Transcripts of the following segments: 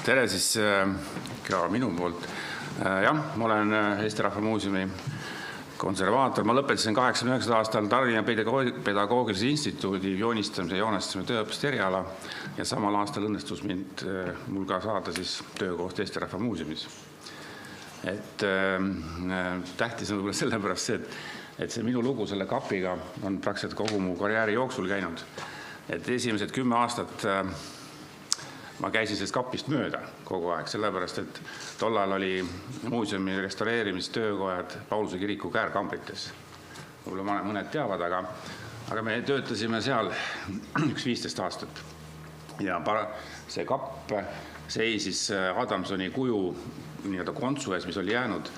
Tere siis ka minu poolt. Jah, ma olen Eesti Rahva Muuseumi konservaator. Ma lõpetasin 89 aastal Tallinna Pedagoogilise Instituudi joonistamise ja joonestamise tööõppest eriala ja samal aastal õnnestus mul ka saada siis töökoht Eesti Rahva Muuseumis. Tähtis on võib-olla sellepärast see, et see minu lugu selle kapiga on praktiliselt kogu mu karjääri jooksul käinud. Esimesed 10 aastat ma käisin sellest kapist mööda kogu aeg, sellepärast, et tollal oli muuseumi restaureerimistöökojad Pauluse kiriku käärkambrites. Võib-olla mõned teavad, aga me töötasime seal 15 aastat. Ja see kapp seisis Adamsoni kuju nii-öelda kontsu ees, mis oli jäänud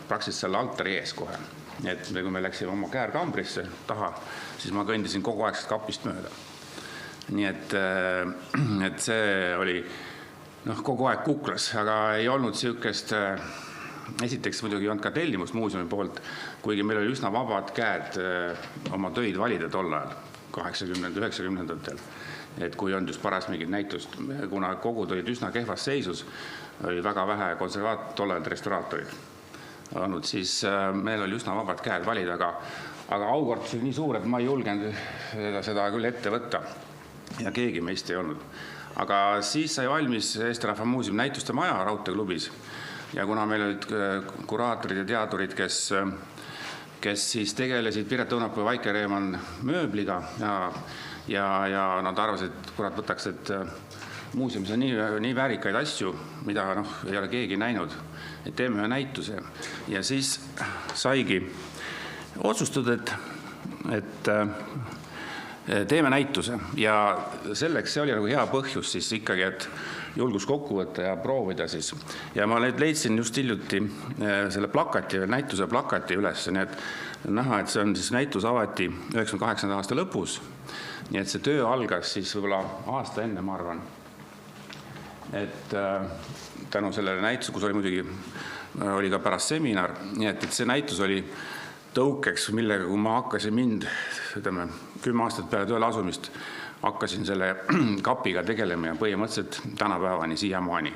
praktiliselt selle altari ees kohe. Kui me läksime oma käärkambrisse taha, siis ma kõndisin kogu aeg kapist mööda. Nii et see oli kogu aeg kuklas, aga ei olnud siukest, esiteks muidugi ei olnud ka tellimust muuseumi poolt, kuigi meil oli üsna vabad käed oma töid valida tol ajal, 80-90-ndatel. Kui on just paras mingit näitust, kuna kogud olid üsna kehvas seisus, oli väga vähe tollal restauraatorid olnud, siis meil oli üsna vabad käed valida, aga aukortus oli nii suur, et ma ei julgenud seda küll ette võtta. Ja keegi meist ei olnud. Aga siis sai valmis Eesti Rahva Muuseumi näituste maja Raudteeklubis. Ja kuna meil olid kuraatorid ja teadurid, kes siis tegelesid Piret Õunapuu ja Vaike Reemann mööbliga ja nad arvasid, et kurat võtaks, et muuseumis on nii väärikaid asju, mida ei ole keegi näinud, et teeme ühe näituse. Ja siis saigi otsustud, et teeme näituse ja selleks see oli hea põhjus siis ikkagi, et julgus kokku võtta ja proovida siis. Ja ma leidsin just hiljuti selle plakati, näituse plakati üles, nii et näha, et see on siis näitus avati 98. aasta lõpus. Nii et see töö algas siis võib-olla aasta enne, ma arvan. Tänu sellele näituse, kus oli muidugi oli ka pärast seminar, nii et see näitus oli tõukeks, millega kui ma hakkasin 10 aastat peale tööle asumist, hakkasin selle kapiga tegelema ja põhimõtteliselt tänapäevani siiamaani.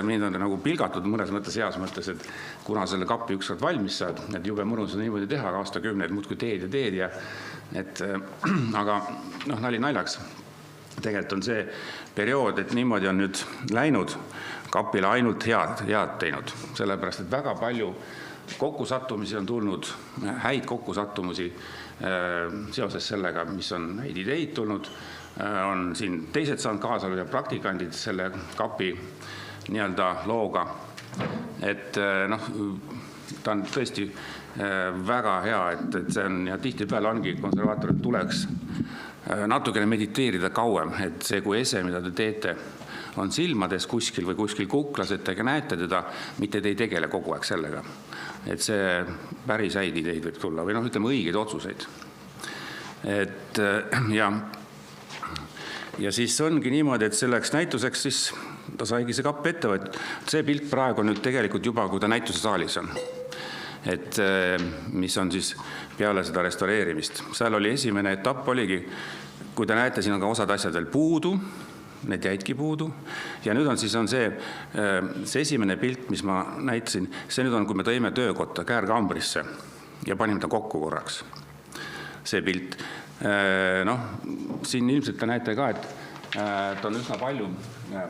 Mind on nagu pilgatud mõnes mõttes heas mõttes, et kuna selle kapi ükskord valmis saad, et jube mõnus on niimoodi teha, aastakümneid muudkui teed. Aga nali naljaks. Tegelikult on see periood, et niimoodi on nüüd läinud kapile ainult head teinud, sellepärast, et väga palju kokkusattumisi on tulnud, häid kokkusattumusi seoses sellega, mis on häid ideid tulnud, on siin teised saanud kaasa ja praktikandid selle kapi nii-öelda looga. Ta on tõesti väga hea, et see on ja tihtipeale ongi konservaatorid tuleks natukene mediteerida kauem, et see kui ese, mida te teete, on silmades kuskil või kuskil kuklas, et te näete teda, mitte te ei tegele kogu aeg sellega. Et see päris häid ideid võib tulla või ütleme õigeid otsuseid. Ja siis ongi niimoodi, et selleks näituseks siis ta saigi see kapp ette võtta. See pilt praegu nüüd tegelikult juba, kui ta näituse saalis on. Mis on siis peale seda restaureerimist. Seal oli esimene etapp oligi, kui te näete, siin on ka osad asjad veel puudu, need jäidki puudu. Ja nüüd on see esimene pilt, mis ma näitasin, see nüüd on, kui me tõime töökotta käärkambrisse ja panime ta kokku korraks. See pilt. Siin ilmselt te näete ka, et on üsna palju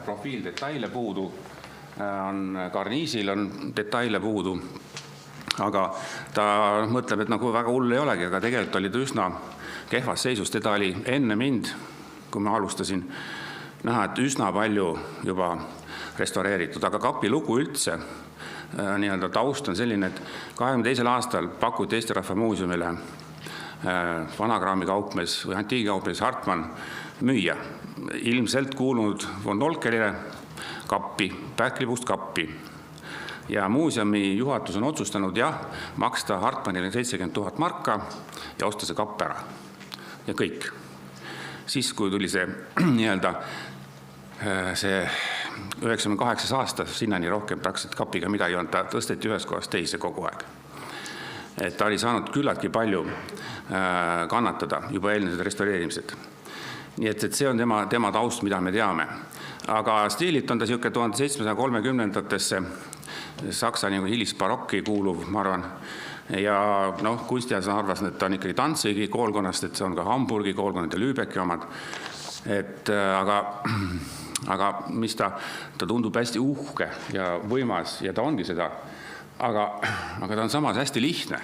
profiildetaile puudu, karniisil on detaile puudu, aga ta mõtleb, et väga hull ei olegi, aga tegelikult oli ta üsna kehvas seisus, teda oli enne mind, kui ma alustasin, näha, et üsna palju juba restaureeritud, aga kapi lugu üldse, nii-öelda taust on selline, et 22. aastal pakuti Eesti Rahva Muuseumile vanakraami kaupmees või antiigikaupmees Hartmann müüa. Ilmselt kuulunud von Olkerile kappi, pähklipuust kappi. Ja muuseumi juhatus on otsustanud maksta Hartmannile 70 000 marka ja osta see kapp ära. Ja kõik. Siis, kui tuli see nii-öelda see 98 aasta, sinnani rohkem praktiliselt kapiga midagi on, ta tõsteti ühes kohas teise kogu aeg. Ta oli saanud küllaltki palju kannatada juba eelmised restaureerimised. Nii et see on tema taust, mida me teame. aga stiililt on ta siuke 1730-ndatesse Saksa nagu hilisbarokki kuuluv, ma arvan. Ja kunstiajas arvas, et ta on ikkagi Danzigi koolkonnast, et see on ka Hamburgi koolkonnad ja Lübecki omad. Aga mis ta tundub hästi uhke ja võimas ja ta ongi seda. Aga ta on samas hästi lihtne.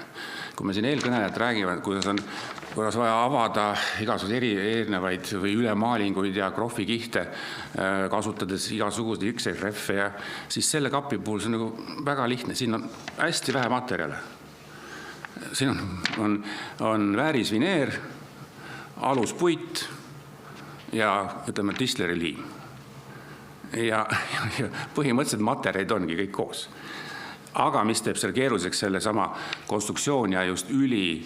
Kui me siin eelkõnelejad räägivad, kuidas vaja avada igasugused erinevaid või ülemaalinguid ja krohvikihte, kasutades igasuguseid XRF-e ja siis selle kapi puhul see on nagu väga lihtne. Siin on hästi vähe materjale. Siin on väärisvineer, aluspuit ja ütleme Tistleri liim. Ja põhimõtteliselt materjalid ongi kõik koos. Aga mis teeb selle keeruliseks selle sama konstruktsioon ja just üli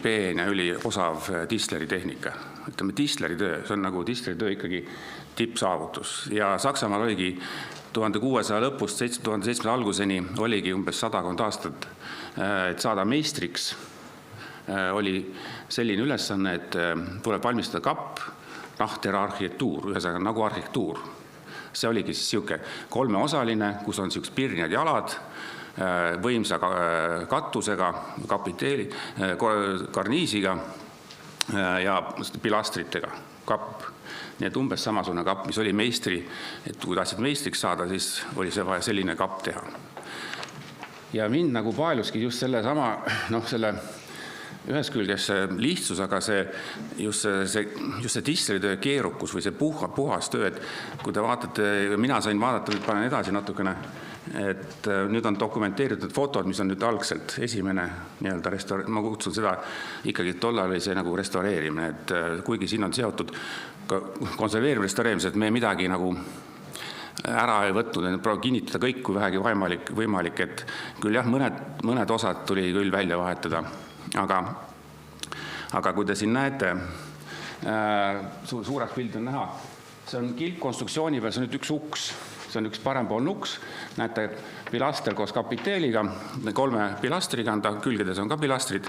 peen ja üli osav Tistleri tehnika. Ütleme Tistleri töö, see on nagu Tistleri töö ikkagi tippsaavutus. Ja Saksamaal oligi 1600 lõpust 1700 alguseni oligi umbes 100 aastat, et saada meistriks. Oli selline ülesanne, et tuleb valmistada kapp, arhitektuur, ühesõnaga nagu arhitektuur. See oligi siis siuke 3-osaline, kus on siuksed pirnjad jalad, võimsa katusega, kapiteeli, karniisiga ja pilastritega kapp. Nii et umbes samasugune kapp, mis oli meistri, et kui tahtsid meistriks saada, siis oli see vaja selline kapp teha. Ja mind nagu paeluski just selle sama, selle ühes külges lihtsus, aga just see Tistleri töö keerukus või see puhas töö, et kui te vaatate, mina sain vaadata, nüüd panen edasi natukene, et nüüd on dokumenteeritud fotod, mis on nüüd algselt esimene ma kutsun seda ikkagi tollal oli see nagu restaureerimine, et kuigi siin on seotud konserveerimine restaureerimised, me midagi nagu ära ei võtnud, proovib kinnitada kõik, kui vähegi võimalik, et küll jah, mõned osad tuli küll välja vahetada. Aga kui te siin näete, suureks pilt on näha, see on kilpkonstruktsiooni peal, see on nüüd üks uks, see on üks parempoolne uks, näete pilaster koos kapiteeliga, 3 pilastriga, külgedes on ka pilastrid,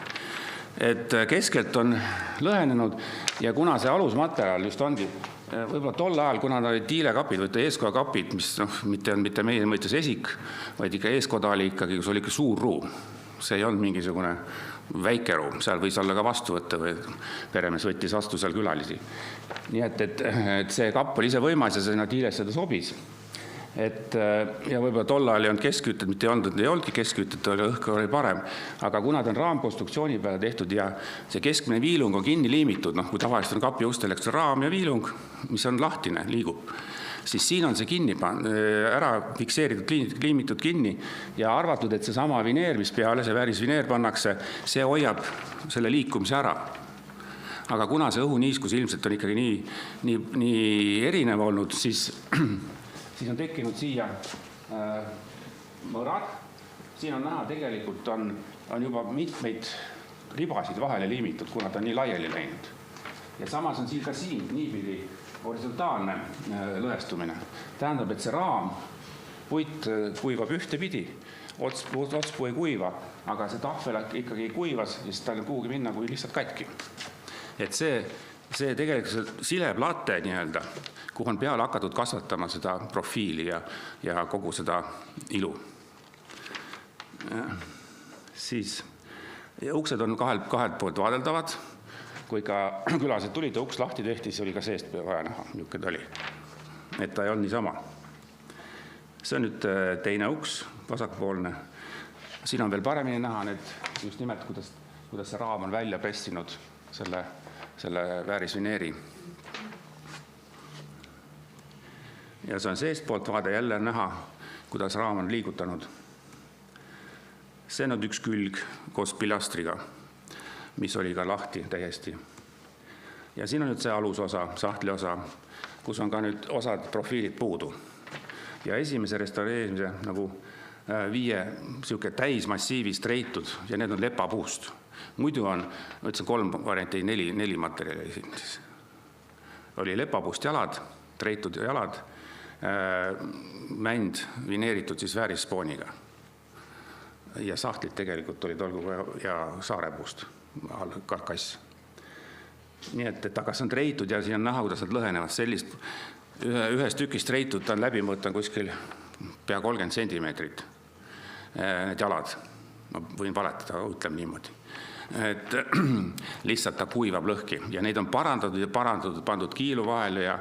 et keskelt on lõhenenud ja kuna see alusmaterjal just ongi, võib-olla tol ajal, kuna ta oli tiilekapid või eeskoja kapid, mis mitte meie mõttes esik, vaid ikka eeskoda oli ikkagi, kus oli ikka suur ruum, see ei olnud mingisugune väike ruum, seal võis olla ka vastu võtta või peremees võttis vastu seal külalisi. Nii et see kapp oli ise võimas ja sinna tiilesse ta sobis. Ja võib-olla tol ajal ei olnud keskkütet, mitte ei olnudki keskkütet, õhk oli parem, aga kuna ta on raamkonstruktsiooni peale tehtud ja see keskmine viilung on kinni liimitud, kui tavaliselt on kapi ustel raam ja viilung, mis on lahtine, liigub, siis siin on see kinni ära fikseeritud, liimitud kinni ja arvatud, et see sama vineer, mis peale, see väärisvineer pannakse, see hoiab selle liikumise ära. Aga kuna see õhuniiskus ilmselt on ikkagi nii erinev olnud, siis on tekkinud siia mõrad. Siin on näha, tegelikult on juba mitmeid ribasid vahele liimitud, kuna ta on nii laiali läinud. Ja samas on siin ka niipidi horisontaalne lõhestumine. Tähendab, et see raam, puit kuivab ühtepidi, otspuu ei kuiva, aga see tahvel ikkagi kuivas ja siis tal kuhugi minna kui lihtsalt katki. Et see tegelikult sileplate nii-öelda, kuhu on peale hakatud kasvatama seda profiili ja kogu seda ilu. Siis uksed on kahelt poolt vaadeldavad. Kui ka külased tulid ja uks lahti tehti, siis oli ka seest vaja näha, niisugune oli. Et ta ei olnud niisama. See on nüüd teine uks, vasakpoolne. Siin on veel paremini näha need just nimelt, kuidas see raam on välja pressinud selle väärisvineeri. Ja see on seestpoolt vaade jälle näha, kuidas raam on liigutanud. See on üks külg koos pilastriga, mis oli ka lahti täiesti. Ja siin on nüüd see alusosa, sahtliosa, kus on ka nüüd osad profiilid puudu. Ja esimese restaureerimise nagu 5 täismassiivist reitud ja need on lepapuust. Muidu on, ütlesin 3 varianti, 4 materjali siin. Oli lepapuust jalad, reitud jalad, mänd vineeritud siis väärispooniga. Ja sahtlid tegelikult olid olgu ja saarepuust, karkass. Nii et aga see on reitud ja siin on näha, kuidas nad lõhenevad sellist ühest tükist reitud, ta on läbimõõt on kuskil pea 30 sentimeetrit. Need jalad, ma võin valetada, ütleme niimoodi. Et lihtsalt ta kuivab lõhki ja neid on parandatud ja pandud kiilu vahele ja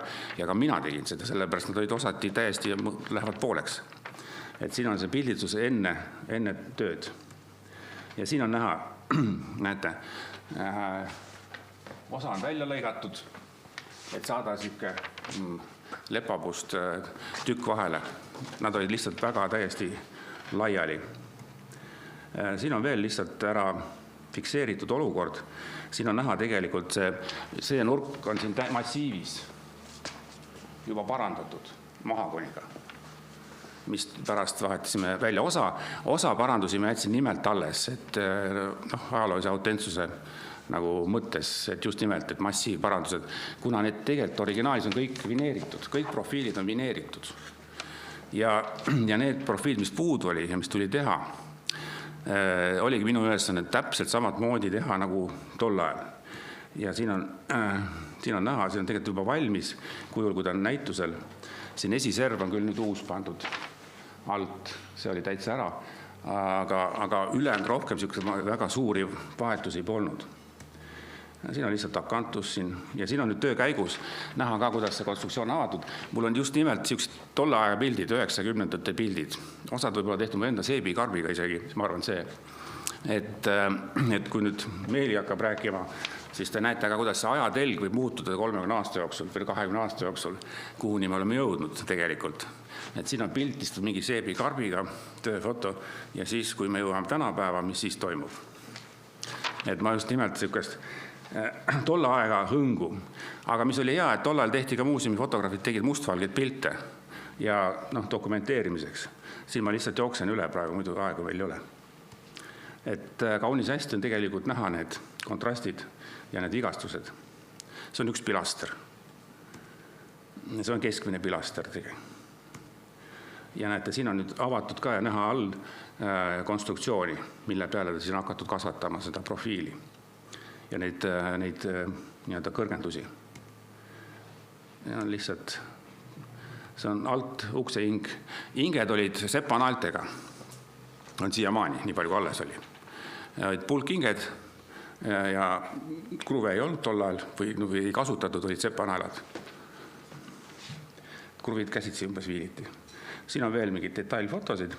ka mina tegin seda, sellepärast nad olid osati täiesti ja lähevad pooleks. Et siin on see pildistus enne tööd. Ja siin on näha, näete, osa on välja lõigatud, et saada siuke lepapust tükk vahele. Nad olid lihtsalt väga täiesti laiali. Siin on veel lihtsalt ära fikseeritud olukord. Siin on näha tegelikult see nurk on siin massiivis juba parandatud mahakoniga, mis pärast vahetasime välja osa parandusi me jätsin nimelt alles, et ajaloolise autentsuse nagu mõttes, et just nimelt, et massiivparandused, kuna need tegelikult originaalis on kõik vineeritud, kõik profiilid on vineeritud. Ja need profiilid, mis puudu oli ja mis tuli teha, oligi minu ülesanne täpselt samad moodi teha nagu tol ajal. Ja siin on näha, see on tegelikult juba valmis kujul, kui ta on näitusel. Siin esiserv on küll nüüd uus pandud alt, see oli täitsa ära, aga ülejäänud rohkem väga suuri vahetusi polnud. Siin on lihtsalt akantus siin ja siin on nüüd töö käigus näha ka, kuidas see konstruktsioon avatud. Mul on just nimelt siuksed tolle aja pildid, 90-ndate pildid. Osad võib-olla tehtud mu enda seebikarbiga isegi, ma arvan see. Et kui nüüd Meeli hakkab rääkima, siis te näete ka, kuidas see ajatelg võib muutuda 30 aasta jooksul või 20 aasta jooksul, kuhuni me oleme jõudnud tegelikult. Et siin on piltistud mingi seebikarbiga, tööfoto ja siis, kui me jõuame tänapäeva, mis siis toimub. Et ma just nimelt siukest tolle aega hõngu. Aga mis oli hea, et tollal tehti ka muuseumi fotograafid tegid mustvalgeid pilte ja dokumenteerimiseks. Siin ma lihtsalt jooksen üle praegu, muidu aega veel ei ole. Et kaunis hästi on tegelikult näha need kontrastid ja need vigastused. See on üks pilaster. See on keskmine pilaster tegelikult. Ja näete, siin on nüüd avatud ka ja näha all konstruktsiooni, mille peale ta siin hakatud kasvatama seda profiili. Ja neid nii-öelda kõrgendusi. Ja on lihtsalt, see on alt ukse hing. Inged olid sepanaltega, on siiamaani, nii palju kui alles oli. Olid pulkinged ja kruve ei olnud tol ajal või ei kasutatud, olid sepanaelad. Kruvid käsitsi umbes viiliti. Siin on veel mingid detailfotosid.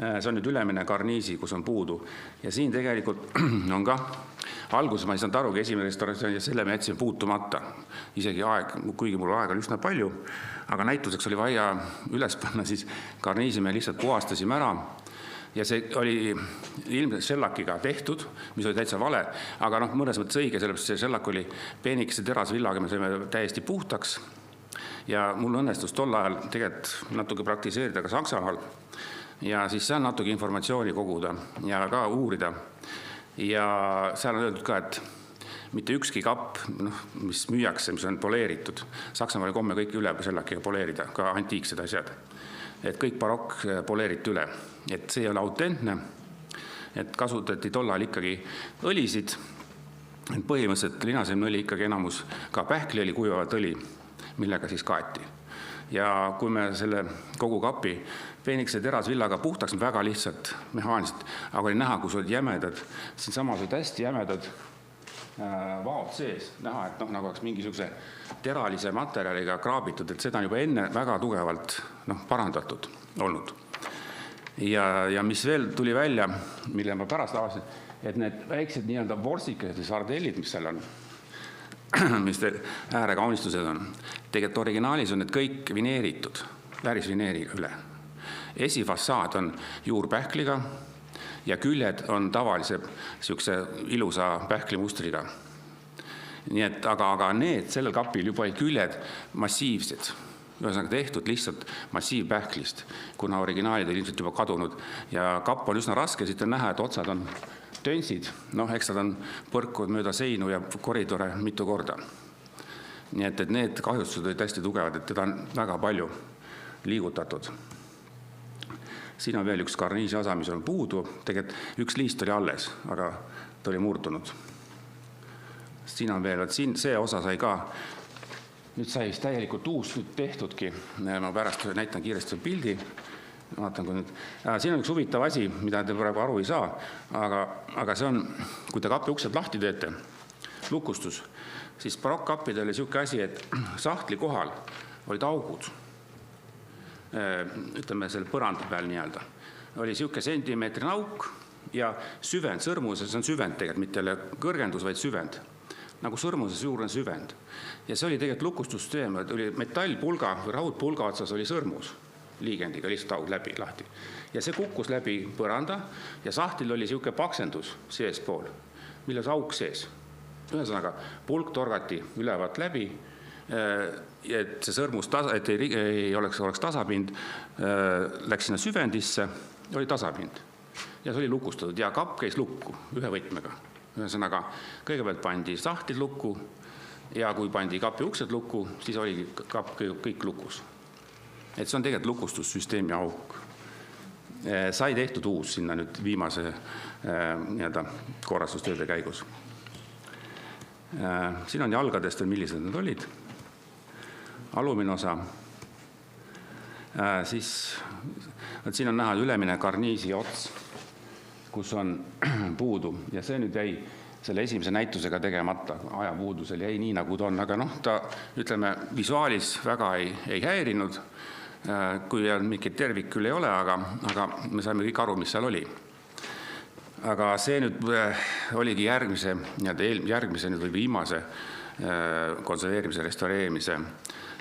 See on nüüd ülemine karniisi, kus on puudu. Ja siin tegelikult on ka alguses ma ei saanud arugi esimene restauratsioon ja selle me jätsime puutumata. Isegi aeg, kuigi mul aega oli üsna palju, aga näituseks oli vaja üles panna, siis karniisi me lihtsalt puhastasime ära. Ja see oli ilmselt shellakiga tehtud, mis oli täitsa vale, aga mõnes mõttes õige, sellepärast see shellak oli peenikese terasvillaga, me saime täiesti puhtaks. Ja mul õnnestus tol ajal tegelikult natuke praktiseerida ka Saksamaal. Ja siis seal natuke informatsiooni koguda ja ka uurida. Ja seal on öeldud ka, et mitte ükski kapp, mis müüakse, mis on poleeritud. Saksamaal oli komme kõik üle shellakiga poleerida, ka antiiksed asjad. Et kõik barokk poleeriti üle. Et see on autentne, et kasutati tollal ikkagi õlisid. Põhimõtteliselt linasemnõli ikkagi enamus ka pähkli oli kuivavat õli, millega siis kaeti. Ja kui me selle kogu kapi peenikese terasvillaga puhtaks väga lihtsalt mehaaniliselt, aga oli näha, kus olid jämedad, siin samas olid hästi jämedad vaod sees, näha, et nagu oleks mingisuguse teralise materjaliga kraabitud, et seda on juba enne väga tugevalt parandatud olnud. Ja mis veel tuli välja, mille ma pärast avasin, et need väiksed nii-öelda vorsikesed ja sardellid, mis seal on, mis äärekaunistused on. Tegelikult originaalis on need kõik vineeritud, väärisvineeriga üle. Esifassaad on juurpähkliga ja küljed on tavalise siukse ilusa pähklimustriga. Nii et, aga need sellel kapil juba olid küljed massiivsed. Ühesõnaga tehtud lihtsalt massiivpähklist, kuna originaalid oli ilmselt juba kadunud. Ja kapp on üsna raske, siit on näha, et otsad on tönsid, eks nad on põrkud mööda seinu ja koridore mitu korda. Nii et need kahjustused olid hästi tugevad, et teda on väga palju liigutatud. Siin on veel üks karniisi osa, mis on puudu. Tegelikult üks liist oli alles, aga ta oli murdunud. Siin on veel, see osa sai ka nüüd sai täielikult uus nüüd tehtudki. Ma pärast näitan kiiresti pildi. Vaatan, kui nüüd. Siin on üks huvitav asi, mida te praegu aru ei saa, aga see on, kui te kapi uksed lahti teete, lukustus, siis barokkkappidel oli selline asi, et sahtli kohal olid augud, ütleme selle põranda peal nii-öelda. Oli selline sentimeetrine auk ja süvend, sõrmuses, see on süvend tegelikult, mitte kõrgendus, vaid süvend. Nagu sõrmuses juurde süvend. Ja see oli tegelikult lukustussüsteem, oli metallpulga või raudpulga otsas oli sõrmus liigendiga, lihtsalt aug läbi lahti. Ja see kukkus läbi põranda ja sahtil oli selline paksendus seespool, milles auk sees. Ühesõnaga, pulk torgati ülevalt läbi, et see sõrmus, et ei oleks tasapind, läks sinna süvendisse, oli tasapind. Ja see oli lukustatud ja kapp käis lukku ühe võtmega. Ühesõnaga, kõigepealt pandi sahtlid lukku ja kui pandi kapi uksed lukku, siis oli kapp kõik lukus. Et see on tegelikult lukustussüsteemi auk. Sai tehtud uus sinna nüüd viimase korrastustööde käigus. Siin on jalgadest, millised need olid. Alumine osa. Siis, siin on näha ülemine karniisi ots, kus on puudu. Ja see nüüd jäi selle esimese näitusega tegemata. Ajapuudusel jäi nii, nagu ta on. Aga ta, ütleme, visuaalis väga ei häirinud. Kui mingit tervik küll ei ole, aga me saime kõik aru, mis seal oli. Aga see nüüd oligi järgmise või viimase konserveerimise, restaureerimise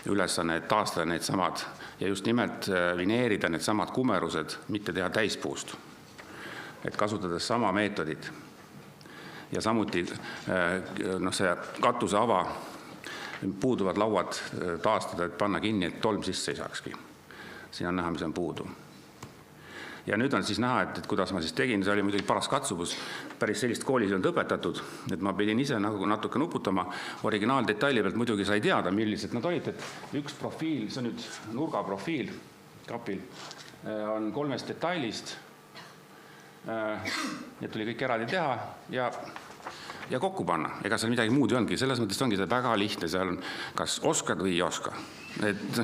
ülesanne, et taastada need samad ja just nimelt vineerida need samad kumerused, mitte teha täispuust. Et kasutades sama meetodit. Ja samuti see katuse ava, puuduvad lauad taastada, et panna kinni, et tolm sisse ei saakski. Siin on näha, mis on puudu. Ja nüüd on siis näha, et kuidas ma siis tegin, see oli muidugi paras katsubus, päris sellist koolis on õpetatud, et ma pidin ise natuke nuputama, originaaldetaili pealt muidugi sai teada, millised nad olid, et üks profiil, see on nüüd nurgaprofiil kapil, on 3 detailist, need tuli kõik eraldi teha ja kokku panna. Ega seal midagi muud ei ongi, selles mõttes ongi see väga lihtne, seal on kas oskad või ei oska. Et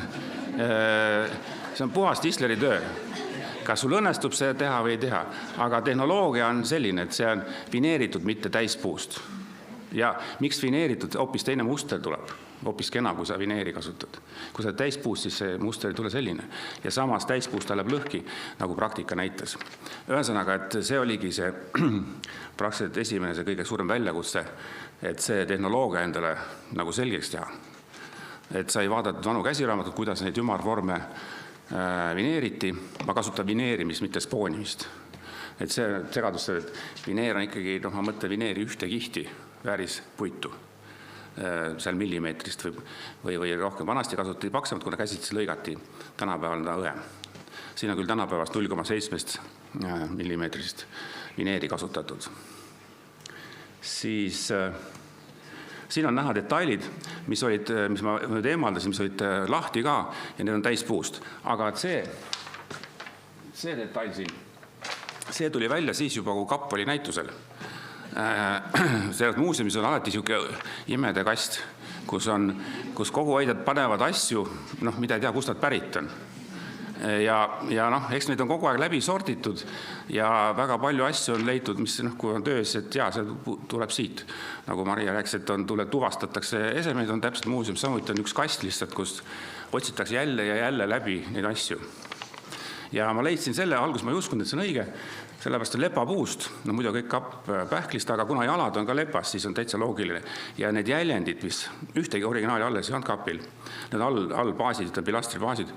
see on puhas Tisleri töö. Kas sul õnnestub see teha või ei teha, aga tehnoloogia on selline, et see on vineeritud, mitte täispuust. Ja miks vineeritud, hoopis teine muster tuleb, hoopis kena, kui sa vineeri kasutad. Kui sa täispuust, siis see muster ei tule selline. Ja samas täispuust ta läheb lõhki, nagu praktika näitas. Ühesõnaga, et see oligi see praktiliselt esimene, see kõige suurem väljakutse, et see tehnoloogia endale nagu selgeks teha. Et sai vaadatud vanu käsiraamatut, kuidas neid ümarvorme vineeriti. Ma kasutan vineerimist, mitte spoonimist. Et see segadus, et vineer on ikkagi, ma mõtlen vineeri ühte kihti vääris puitu seal millimeetrist või rohkem. Vanasti kasutati paksemalt, kuna käsitsi lõigati, tänapäeval on ta õhem. Siin on küll tänapäevast 0,7 millimeetrist vineeri kasutatud. Siis siin on näha detailid, mis ma nüüd eemaldasin, mis olid lahti ka ja need on täispuust. Aga see detail siin, see tuli välja siis juba, kui kapp oli näitusel. Selles muuseumis on alati selline imede kast, kus koguhoidjad panevad asju, mida ei tea, kust nad pärit on. Ja eks neid on kogu aeg läbi sortitud ja väga palju asju on leitud, mis kui on töös, et see tuleb siit. Nagu Maria rääkis, et tuvastatakse esemeid, on täpselt muuseumis, samuti on üks kast lihtsalt, kus otsitakse jälle ja jälle läbi neid asju. Ja ma leidsin selle, alguses ma ei uskunud, et see on õige, sellepärast on lepapuust, muidu kõik kapp pähklist, aga kuna jalad on ka lepas, siis on täitsa loogiline. Ja need jäljendid, mis ühtegi originaali alles ei olnud kapil, need allbaasid, pilastribaasid,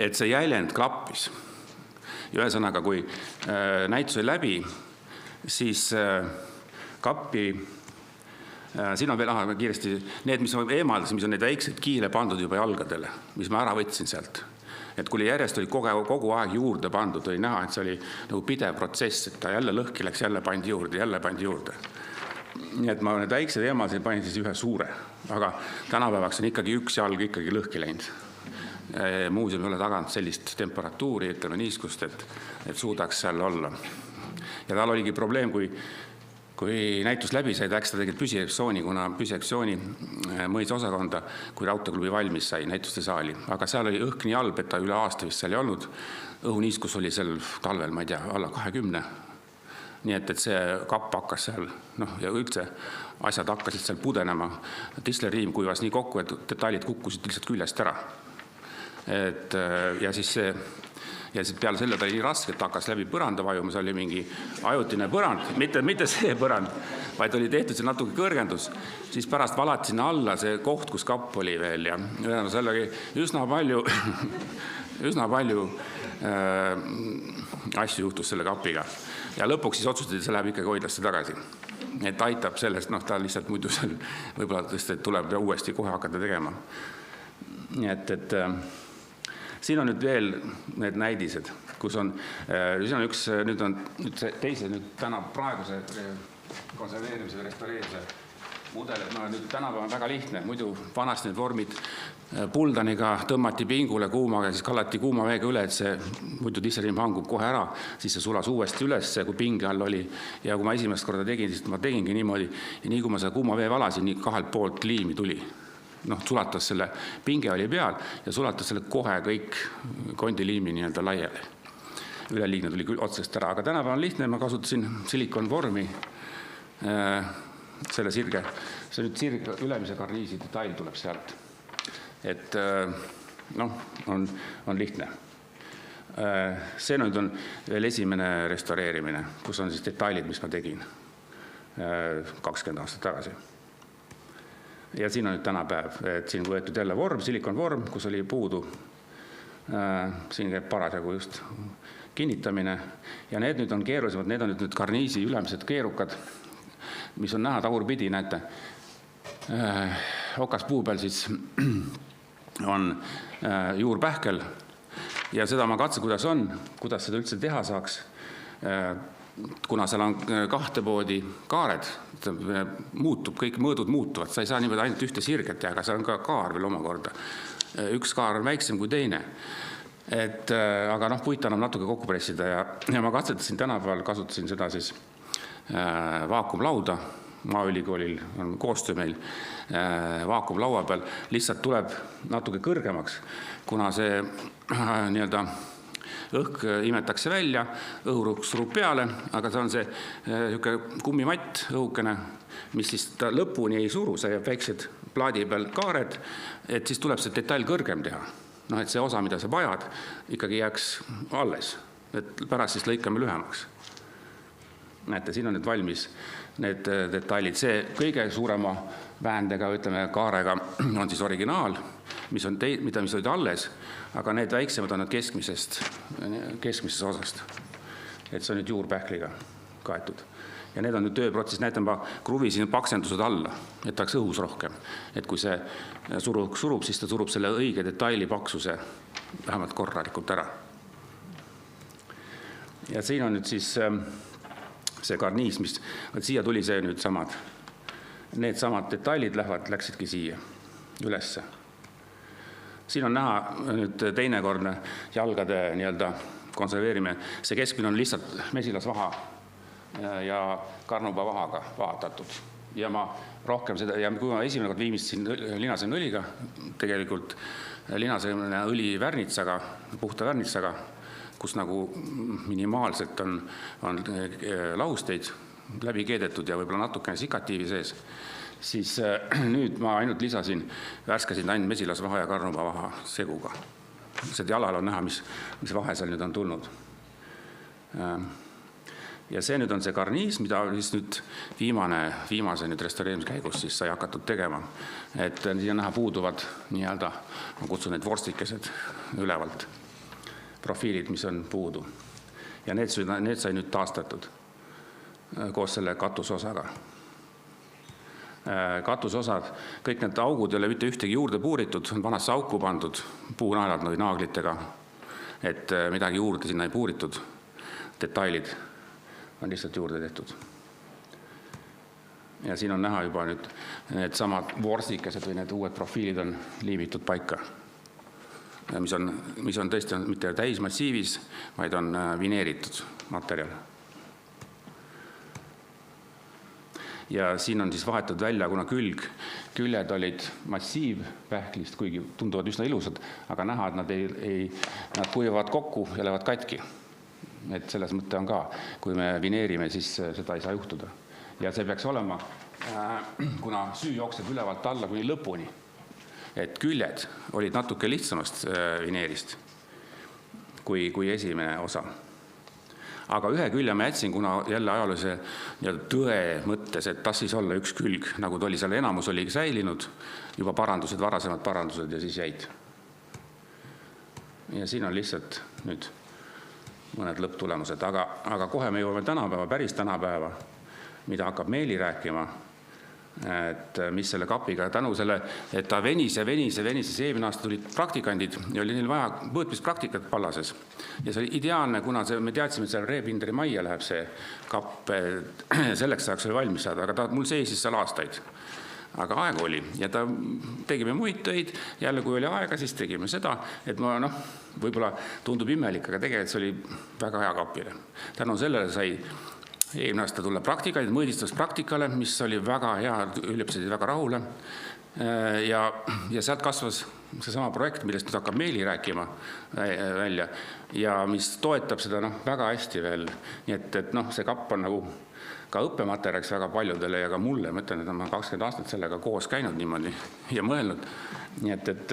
et see jäljend klappis. Ja ühesõnaga, kui näitus oli läbi, siis kappi, siin on veel kiiresti need, mis ma eemaldasin, mis on need väiksed kiile pandud juba jalgadele, mis ma ära võtsin sealt. Et kui järjest oli kogu aeg juurde pandud, oli näha, et see oli nagu pidev protsess, et ta jälle lõhki läks, jälle pandi juurde. Nii et ma need väiksed eemaldasin, panin siis ühe suure, aga tänapäevaks on ikkagi üks jalg ikkagi lõhki läinud. Muuseum ei ole taganud sellist temperatuuri, ütleme niiskust, et suudaks seal olla. Ja tal oligi probleem, kui kui näitus läbi sai, läks ta tegelikult püsiekssiooni, kuna püsiekssiooni mõisaosakonda, kui Raudteeklubi valmis sai näituste saali. Aga seal oli õhk nii halb, et ta üle aasta vist seal ei olnud. Õhuniiskus oli seal talvel, ma ei tea, alla 20. Nii et see kapp hakkas seal, ja üldse asjad hakkasid seal pudenema. Tisleriim kuivas nii kokku, et detailid kukkusid lihtsalt küljest ära. Ja siis peale selle ta oli nii raske, et hakkas läbi põranda vajuma, see oli mingi ajutine põrand, mitte see põrand, vaid oli tehtud see natuke kõrgendus, siis pärast valati sinna alla see koht, kus kapp oli veel ja seal oli üsna palju asju juhtus selle kapiga. Ja lõpuks siis otsustati, et see läheb ikkagi Hoidlasse tagasi. Et aitab sellest, ta lihtsalt muidu seal võib-olla tuleb uuesti kohe hakata tegema. Nii et siin on nüüd veel need näidised, kus on, siin on üks, nüüd teise, täna praeguse konserveerimise või restaureerimise mudel, et nüüd tänapäeval on väga lihtne, muidu vanasti need vormid puldaniga tõmmati pingule kuumaga, siis kallati kuuma veega üle, et see muidu tisleriim hangub kohe ära, siis see sulas uuesti üles, kui pinge all oli. Ja kui ma esimest korda tegin, siis ma tegingi niimoodi, ja nii kui ma seda kuuma vee valasin, nii kahelt poolt liimi tuli. Sulatas selle, pinge oli peal ja sulatas selle kohe kõik kondiliimi nii-öelda laiali. Üleliigne tuli küll otsest ära, aga tänapäeval on lihtne, ma kasutasin silikonvormi, selle sirge, see nüüd sirge ülemise karniisi detail tuleb sealt. Et on lihtne. See nüüd on veel esimene restaureerimine, kus on siis detailid, mis ma tegin 20 aastat tagasi. Ja siin on nüüd tänapäev, et siin võetud jälle vorm, silikonvorm, kus oli puudu. Siin käib parasjagu just kinnitamine. Ja need nüüd on keerulisemad, need on nüüd karniisi ülemised keerukad, mis on näha tagurpidi, näete. Okaspuu peal siis on juurpähkel ja seda ma katsen, kuidas seda üldse teha saaks. Kuna seal on kahte poodi kaared, muutub, kõik mõõdud muutuvad, sa ei saa niimoodi ainult ühte sirget teha, aga seal on ka kaar veel omakorda. Üks kaar on väiksem kui teine. Aga puit annab natuke kokku pressida ja ma katsetasin tänapäeval, kasutasin seda siis vaakumlauda, Maaülikoolil on koostöö meil vaakumlaua peal, lihtsalt tuleb natuke kõrgemaks, kuna see nii-öelda õhk imetakse välja, õhurukk surub peale, aga see on see kummimatt õhukene, mis siis ta lõpuni ei suru, see jääb väiksed plaadi peal kaared, et siis tuleb see detail kõrgem teha. Et see osa, mida sa vajad, ikkagi jääks alles, et pärast siis lõikame lühemaks. Näete, siin on nüüd valmis need detailid. See kõige suurema väändega, ütleme kaarega on siis originaal, mis olid alles, aga need väiksemad on need keskmisest osast. Et see on nüüd juurpähkliga kaetud. Ja need on nüüd tööprotsess, näitan ma kruvisin paksendused alla, et tahaks õhus rohkem. Et kui see surub, siis ta surub selle õige detaili paksuse vähemalt korralikult ära. Ja siin on nüüd siis see karniis, mis siia tuli see nüüd samad. Need samad detailid läksidki siia ülesse. Siin on näha nüüd teinekordne jalgade nii-öelda konserveerimine. See keskmine on lihtsalt mesilasvaha ja karnubavahaga vahatatud. Ja ma rohkem seda, ja kui ma esimene kord viimistsin linaseemne õliga, tegelikult linaseemne õli värnitsaga, puhta värnitsaga, kus nagu minimaalselt on lahusteid läbi keedetud ja võib-olla natukene sikatiivi sees, siis nüüd ma ainult lisasin, värskasin ainult mesilasvaha ja karnubavaha seguga. See jalal on näha, mis vahe seal nüüd on tulnud. Ja see nüüd on see karniis, mida siis nüüd viimase nüüd restaureerimiskäigus siis sai hakatud tegema. Et siin on näha puuduvad nii-öelda, ma kutsun need vorstikesed ülevalt. Profiilid, mis on puudu. Ja need sai nüüd taastatud koos selle katusosaga. Katusosad, kõik need augud ei ole mitte ühtegi juurde puuritud, on vanasse auku pandud puunaelad naaglitega, et midagi juurde sinna ei puuritud. Detailid on lihtsalt juurde tehtud. Ja siin on näha juba nüüd need samad vorstikesed või need uued profiilid on liimitud paika. Mis on tõesti mitte täismassiivis, vaid on vineeritud materjal. ja siin on siis vahetud välja, kuna küljed olid massiivpähklist, kuigi tunduvad üsna ilusad, aga näha, et nad kuivavad kokku ja lähevad katki. Et selles mõtte on ka, kui me vineerime, siis seda ei saa juhtuda. Ja see peaks olema, kuna süü jookseb ülevalt alla kuni lõpuni, et küljed olid natuke lihtsamast vineerist kui esimene osa. Aga ühe külje ma jätsin, kuna jälle ajaloolise tõe mõttes, et tassis olla üks külg, nagu ta oli seal enamus oli säilinud, juba varasemad parandused ja siis jäid. Ja siin on lihtsalt nüüd mõned lõpptulemused, aga kohe me jõuame tänapäeva, päris tänapäeva, mida hakkab Meeli rääkima, et mis selle kapiga tänu selle, et ta venis, eelmine aasta tulid praktikandid ja oli neil vaja mõõtmispraktikat Pallases. Ja see oli ideaalne, kuna me teadsime, et seal Reepinderi majja läheb see kapp, selleks saaks oli valmis saada, aga mul seisis seal aastaid. Aga aeg oli ja tegime muid töid, jälle kui oli aega, siis tegime seda, et ma võib-olla tundub imelik, aga tegelikult see oli väga hea kapile. Tänu sellele sai eelmine aasta tulla praktikaid, mõõdistuspraktikale, mis oli väga hea, üliõpilased väga rahule. Ja sealt kasvas see sama projekt, millest nüüd hakkab Meeli rääkima välja ja mis toetab seda väga hästi veel. Nii et see kapp on nagu ka õppematerjaks väga paljudele ja ka mulle. Ma ütlen, et ma 20 aastat sellega koos käinud niimoodi ja mõelnud. Nii et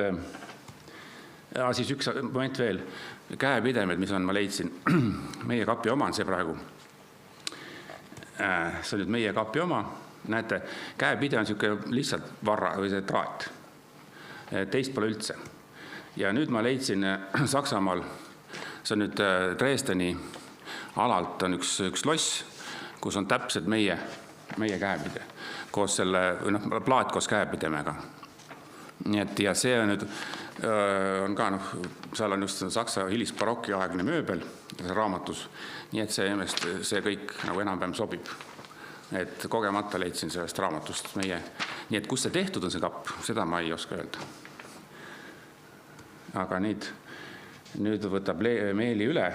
siis üks moment veel, käepidemed, mis ma leidsin. Meie kapi oma on see praegu. See on nüüd meie kapi oma. Näete, käepide on niisugune lihtsalt varra või see traat. Teist pole üldse. Ja nüüd ma leidsin Saksamaal, see on nüüd Dresdeni alalt on üks loss, kus on täpselt meie käepide, koos selle, plaat koos käepidemega. Nii et ja see on nüüd, on ka, seal on just Saksa hilisbarokkiaegne mööbel raamatus, nii et see kõik nagu enam-vähem sobib. Et kogemata leidsin sellest raamatust meie. Nii et kus see tehtud on see kapp, seda ma ei oska öelda. Aga nüüd võtab Meeli üle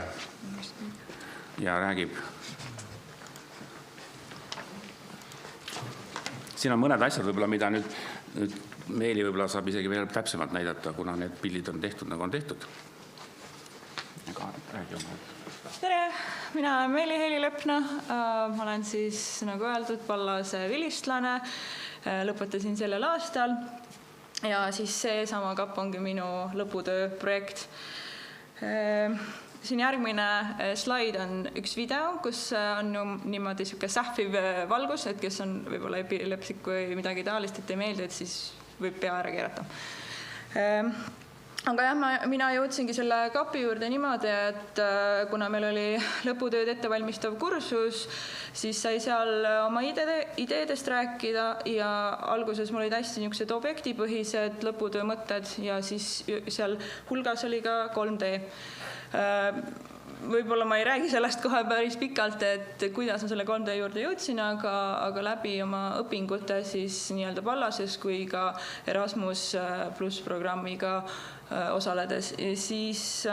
ja räägib. Siin on mõned asjad võib-olla, mida nüüd Meeli võib-olla saab isegi veel täpsemalt näidata, kuna need pildid on tehtud, nagu on tehtud. Aga räägi oma. Tere, mina olen Meeli Heli-Lepna, ma olen siis, nagu öeldud, Pallase vilistlane, lõpetasin sellel aastal ja siis see sama kapp ongi minu lõputöö projekt. Siin järgmine slaid on üks video, kus on niimoodi siuke sähviv valgus, et kes on võib-olla epilepsik või midagi taolist, et ei meeldi, et siis võib pea ära keerata. Aga jah, mina jõudsingi selle kapi juurde niimoodi, et kuna meil oli lõputööd ettevalmistav kursus, siis sai seal oma ideedest rääkida ja alguses mul olid hästi niisugused objektipõhised lõputöö mõtted ja siis seal hulgas oli ka 3D. Võib-olla ma ei räägi sellest kohe päris pikalt, et kuidas ma selle 3D juurde jõudsin, aga läbi oma õpingute siis nii-öelda Pallases kui ka Erasmus Plus programmiga osaledes. Ja siis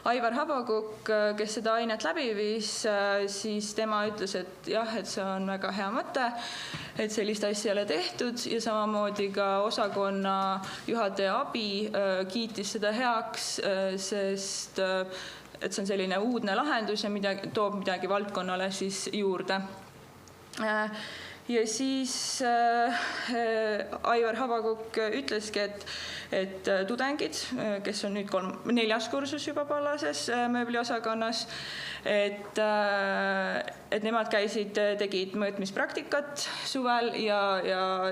Aivar Habakuk, kes seda ainet läbi viis, siis tema ütles, et jah, et see on väga hea mõte, et sellist asja ei ole tehtud ja samamoodi ka osakonna juhataja Abi kiitis seda heaks, sest et see on selline uudne lahendus ja toob midagi valdkonnale siis juurde. Ja siis Aivar Habakuk ütleski, et tudengid, kes on nüüd 4. kursus juba Pallases mööbliosakonnas, et nemad tegid mõõtmispraktikat suvel ja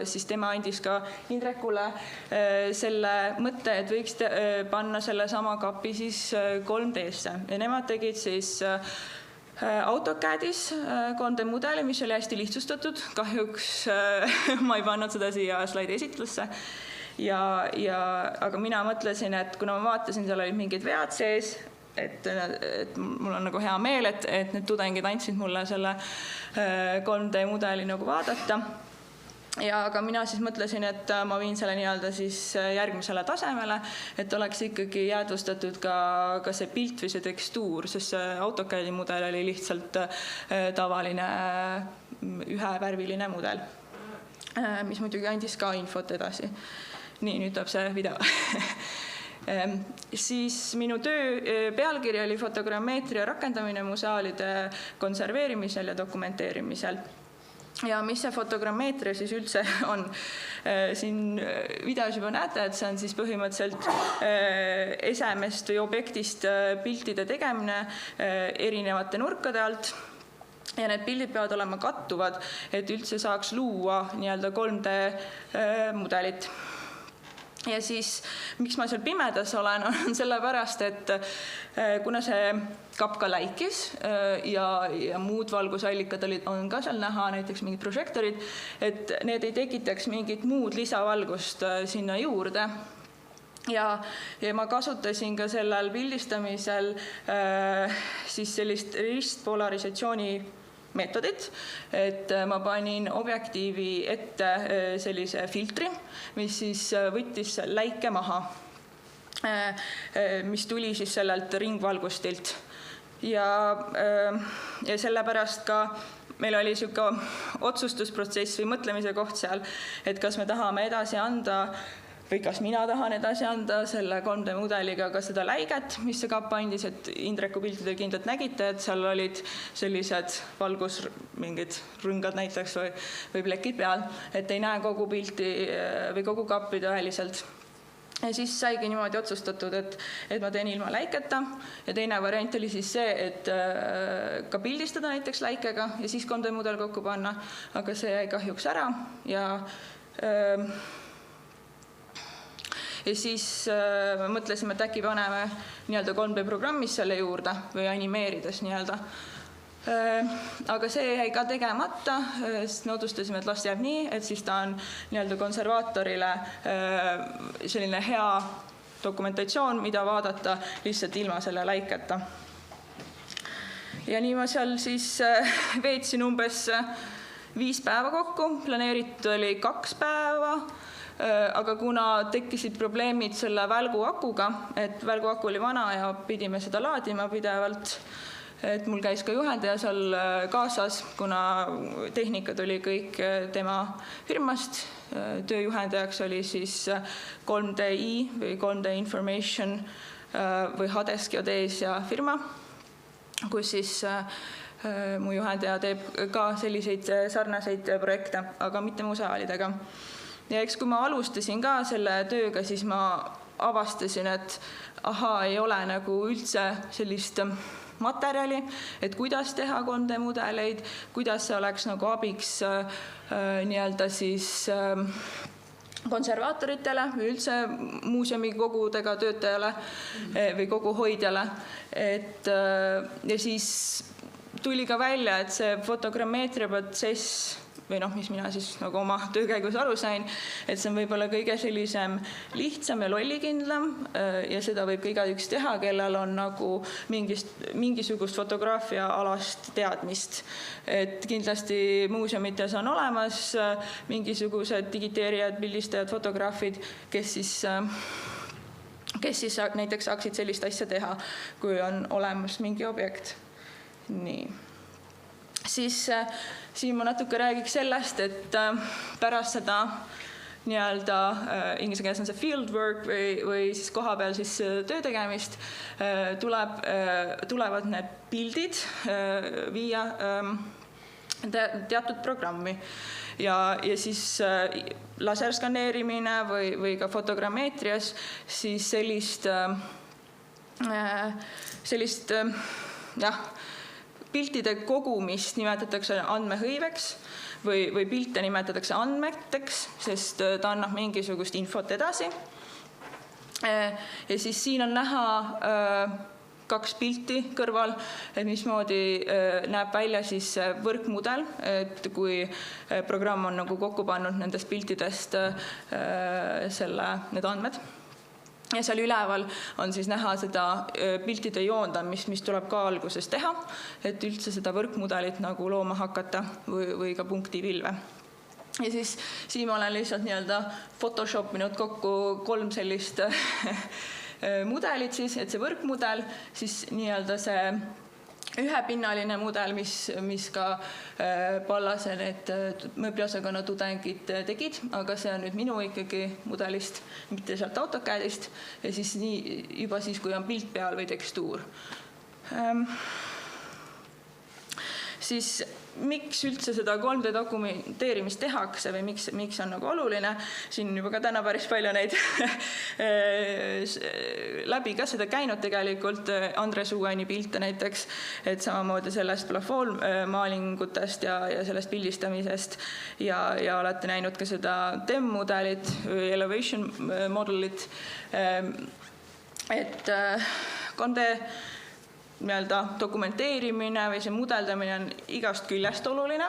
siis tema andis ka Indrekule selle mõtte, et võiks panna selle sama kapi siis 3D-sse ja nemad tegid siis AutoCADis 3D mudeli, mis oli hästi lihtsustatud. Kahjuks ma ei pannud seda siia slaidi esitlusse. Aga mina mõtlesin, et kuna ma vaatasin, seal olid mingid vead sees, et mul on nagu hea meel, et need tudengid andsid mulle selle 3D mudeli nagu vaadata. Aga mina siis mõtlesin, et ma viin selle nii-öelda siis järgmisele tasemele, et oleks ikkagi jäädvustatud ka see pilt või see tekstuur, sest see AutoCADi mudel oli lihtsalt tavaline ühevärviline mudel, mis muidugi andis ka infot edasi. Nii, nüüd tuleb see video. Siis minu töö pealkiri oli fotogrammeetria rakendamine museaalide konserveerimisel ja dokumenteerimisel. Ja mis see fotogrammeetria siis üldse on? Siin videos juba näete, et see on siis põhimõtteliselt esemest või objektist piltide tegemine erinevate nurkade alt. Ja need pildid peavad olema kattuvad, et üldse saaks luua nii-öelda 3D mudelit. Ja siis, miks ma seal pimedas olen, on sellepärast, et kuna see kapp ka läikis ja muud valgusallikad on ka seal näha, näiteks mingid prožektorid, et need ei tekitaks mingit muud lisavalgust sinna juurde. Ja ma kasutasin ka sellel pildistamisel siis sellist ristpolarisatsiooni meetodit, et ma panin objektiivi ette sellise filtri, mis siis võttis läike maha, mis tuli siis sellelt ringvalgustilt. Ja sellepärast ka meil oli selline otsustusprotsess või mõtlemise koht seal, et kas me tahame edasi anda või kas mina tahan edasi anda selle 3D mudeliga ka seda läiget, mis see kapp andis, et Indreku piltidel kindlalt nägite, et seal olid sellised valgus mingid rõngad näiteks või plekid peal, et ei näe kogu pilti või kogu kappi tõeliselt. Ja siis saigi niimoodi otsustatud, et ma teen ilma läiketa ja teine variant oli siis see, et ka pildistada näiteks läikega ja siis 3D mudel kokku panna, aga see jäi kahjuks ära ja siis mõtlesime, et äkki paneme nii-öelda 3D programmis selle juurde või animeerides nii-öelda. Aga see jäi ka tegemata, sest me otsustasime, et las jääb nii, et siis ta on nii-öelda konservaatorile selline hea dokumentatsioon, mida vaadata lihtsalt ilma selle läiketa. Ja nii ma seal siis veetsin umbes 5 päeva kokku, planeeritud oli 2 päeva, aga kuna tekkisid probleemid selle välguakuga, et välguaku oli vana ja pidime seda laadima pidevalt, et mul käis ka juhendaja seal kaasas, kuna tehnika tuli kõik tema firmast. Tööjuhendajaks oli siis 3DI või 3D Information või Hades Geodesia firma, kus siis mu juhendaja teeb ka selliseid sarnaseid projekte, aga mitte museaalidega. Ja eks kui ma alustasin ka selle tööga, siis ma avastasin, et ei ole nagu üldse sellist materjali, et kuidas teha 3D mudeleid, kuidas see oleks nagu abiks nii-öelda siis konservaatoritele või üldse muuseumi kogudega töötajale või koguhoidjale. Ja siis tuli ka välja, et see fotogrammeetria protsess või mis mina siis nagu oma töö käigus aru sain, et see on võib-olla kõige sellisem lihtsam ja lollikindlam ja seda võib ka igaüks teha, kellel on nagu mingisugust fotograafia alast teadmist. Et kindlasti muuseumites on olemas mingisugused digiteerijad, pildistajad, fotograafid, kes siis näiteks saaksid sellist asja teha, kui on olemas mingi objekt. Nii. Siis siin ma natuke räägiks sellest, et pärast seda nii-öelda inglise keeles on see field work või siis koha peal siis töö tegemist tulevad need pildid viia teatud programmi ja siis laserskaneerimine või ka fotogrammeetrias siis sellist piltide kogumist nimetatakse andmehõiveks või pilte nimetatakse andmeteks, sest ta annab mingisugust infot edasi. Ja siis siin on näha 2 pilti kõrval, et mismoodi näeb välja siis võrkmudel, et kui programm on nagu kokku pannud nendest piltidest need andmed. Ja seal üleval on siis näha seda piltide joondamist, mis tuleb ka alguses teha, et üldse seda võrkmudelit nagu looma hakata või ka punktipilve. Ja siis siin ma olen lihtsalt nii-öelda photoshopinud kokku 3 sellist mudelit siis, et see võrkmudel, siis nii-öelda see ühepinnaline mudel, mis ka Pallase need mööbliosakonna tudengid tegid, aga see on nüüd minu ikkagi mudelist, mitte sealt AutoCADist ja siis juba siis, kui on pilt peal või tekstuur. Siis miks üldse seda 3D dokumenteerimist tehakse või miks on nagu oluline, siin juba ka täna päris palju neid läbi ka seda käinud tegelikult, Andres Uani pilte näiteks, et samamoodi sellest plafoonmaalingutest ja sellest pildistamisest ja olete näinud ka seda TEM-mudelit või elevation modelit, et 3D dokumenteerimine või see mudeldamine on igast küljest oluline,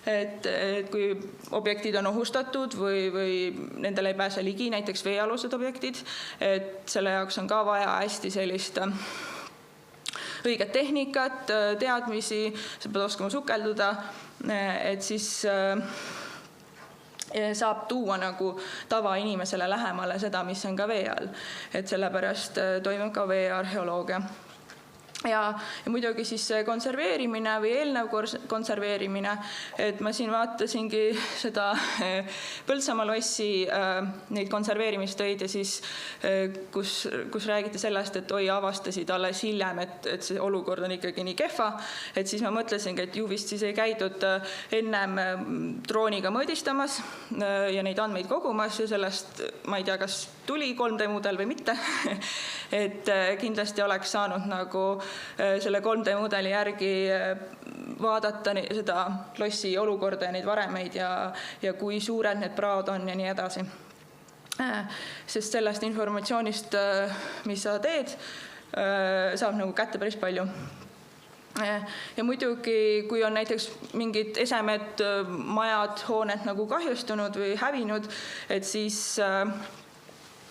et kui objektid on ohustatud või nendele ei pääse ligi, näiteks veealused objektid, et selle jaoks on ka vaja hästi sellist õiget tehnikat, teadmisi, sa pead oskama sukelduda, et siis saab tuua nagu tavainimesele lähemale seda, mis on ka vee all, et sellepärast toimub ka veearheoloogia. Ja muidugi siis konserveerimine või eelnev konserveerimine, et ma siin vaatasingi seda Põltsamaa lossi neid konserveerimistöid ja siis kus räägiti sellest, et avastasid alles hiljem, et see olukord on ikkagi nii kehva, et siis ma mõtlesingi, et ju vist siis ei käidud ennem drooniga mõõdistamas ja neid andmeid kogumas ja sellest ma ei tea, kas tuli 3D mudel või mitte, et kindlasti oleks saanud nagu selle 3D mudeli järgi vaadata seda lossi olukorda ja neid varemeid ja kui suured need praod on ja nii edasi. Sest sellest informatsioonist, mis sa teed, saab nagu kätte päris palju. Ja muidugi, kui on näiteks mingid esemed, majad, hooned nagu kahjustunud või hävinud, et siis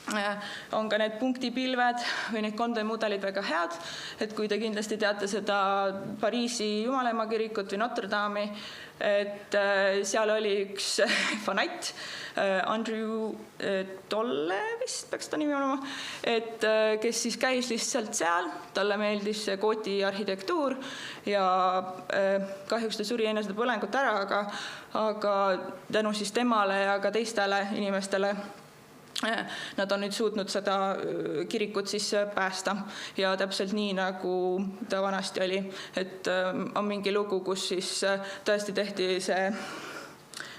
on ka need punktipilved või need 3D mudelid väga head, et kui te kindlasti teate seda Pariisi Jumalaema kirikut või Notre Dame'i, et seal oli üks fanatt, Andrew Tolle vist peaks ta nimi olema, et kes siis käis lihtsalt seal, talle meeldis see gooti arhitektuur ja kahjuks ta suri enne seda põlengut ära, aga tänu siis temale ja ka teistele inimestele nad on nüüd suutnud seda kirikut siis päästa ja täpselt nii, nagu ta vanasti oli. Et on mingi lugu, kus siis tõesti tehti see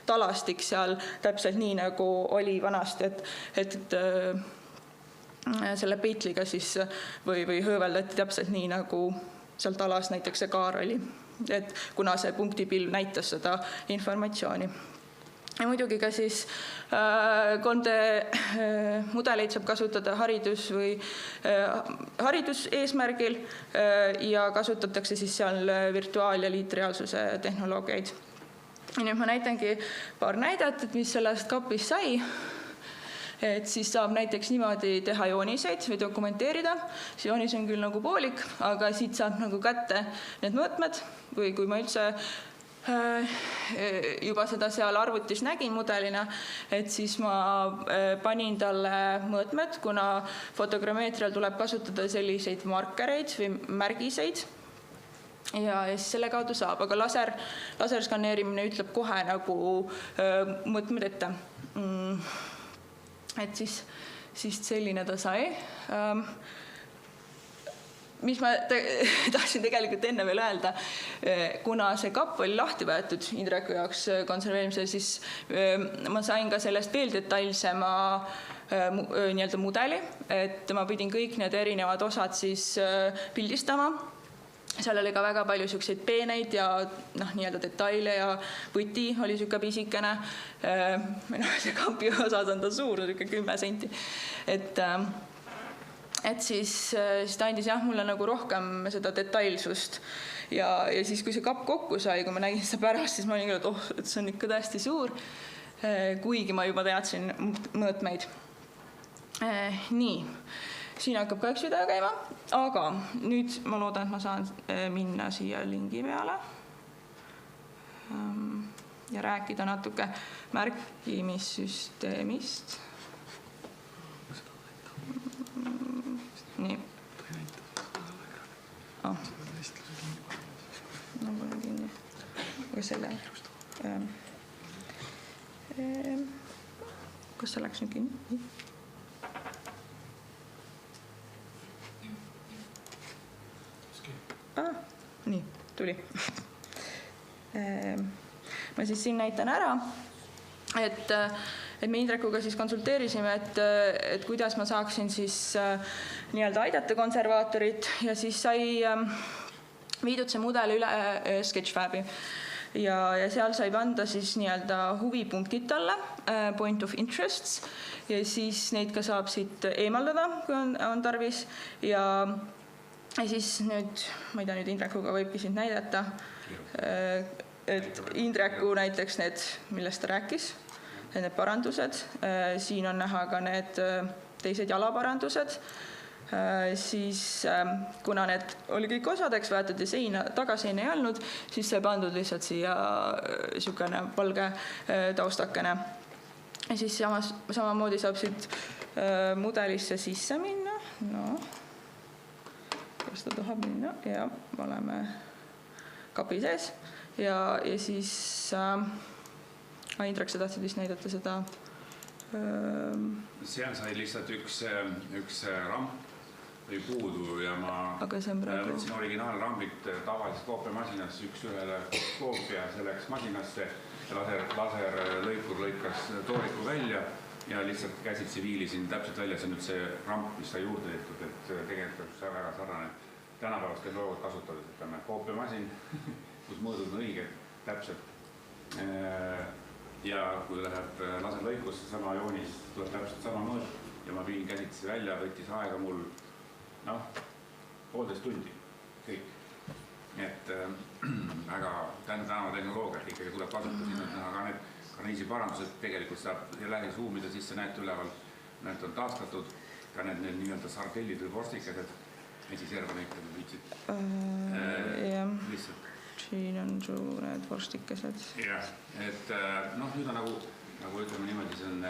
talastik seal täpselt nii, nagu oli vanasti, et selle peitliga siis või hööveldati täpselt nii, nagu seal talas näiteks see kaar oli. Et kuna see punktipilv näitas seda informatsiooni. Ja muidugi ka siis 3D mudeleid saab kasutada hariduseesmärgil ja kasutatakse siis seal virtuaal- ja liitreaalsuse tehnoloogiaid. Ja nüüd ma näitangi paar näidet, et mis sellest kapist sai. Et siis saab näiteks niimoodi teha jooniseid või dokumenteerida. See joonis on küll nagu poolik, aga siit saab nagu kätte need mõõtmed või kui ma üldse juba seda seal arvutis nägin mudelina, et siis ma panin talle mõõtmed, kuna fotogrammeetrial tuleb kasutada selliseid markereid või märgiseid ja siis selle kaudu saab, aga laserskaneerimine ütleb kohe nagu mõõtmed ette. Et siis selline ta sai. Mis ma tahtsin tegelikult enne veel öelda, kuna see kapp oli lahti võetud Indreku jaoks konserveerimisel, siis ma sain ka sellest veel detailsema nii-öelda mudeli, et ma pidin kõik need erinevad osad siis pildistama. Seal oli ka väga palju selliseid peeneid ja nii-öelda detaile ja võti oli selline pisikene. See kapi osas on ta suur, 10 senti. Et siis ta andis mulle nagu rohkem seda detailsust ja siis, kui see kapp kokku sai, kui ma nägin seda pärast, siis ma olin küll, et see on ikka täiesti suur, kuigi ma juba teadsin mõõtmeid. Nii, siin hakkab ka üks video käima, aga nüüd ma loodan, et ma saan minna siia lingi peale ja rääkida natuke märkimissüsteemist. Nii. ma panen kinni. Aga selle... Kas see läks nüüd kinni? Nii, tuli. Ma siis siin näitan ära, et me Indrekuga siis konsulteerisime, et kuidas ma saaksin siis nii-öelda aidata konservaatorit ja siis sai viidud see mudel üle Sketchfabi. Ja seal sai anda siis nii-öelda huvipunktid talle, point of interests, ja siis neid ka saab siit eemaldada, kui on tarvis. Ja siis nüüd, ma ei tea, nüüd Indrekuga võibki siin näidata, et Indreku näiteks need, millest ta rääkis, need parandused, siin on näha ka need teised jalaparandused, siis kuna need oli kõik osadeks võetud ja seina, tagaseina ei olnud, siis sai pandud lihtsalt siia niisugune valge taustakene. Ja siis samamoodi saab siit mudelisse sisse minna, no, kas ta tahab minna, ja oleme kapi sees ja siis Indrek, sa tahtsid vist näidata seda? Seal sai lihtsalt üks ramp või puudu ja ma võtsin originaalrambid tavaliselt koopiamasinas üks-ühele koopia selleks masinasse ja laserlõikur lõikas tooriku välja ja lihtsalt käsitsi viilisin täpselt välja, see on nüüd see ramp, mis sai juurde tehtud, et tegelikult see väga sarnane tänapäevast tehnoloogiat kasutades, ütleme, koopiamasin, kus mõõdud on õiged, täpselt. Ja kui läheb laserlõikusse sama joonis, tuleb täpselt sama mõõd ja ma viin käsitsi välja, võttis aega mul 1,5 tundi kõik. Nii et väga tänava tehnoloogiat ikkagi tuleb kasutada, siin on näha ka need karniisi parandused, tegelikult saab lähisuumida sisse, näete üleval, need on taastatud, ka need nii-öelda sardellid või vorstikesed, ja siis järve näitab viitsid. Lihtsalt. Siin on su need vorstikesed. Jah, et nüüd on nagu ütleme niimoodi, see on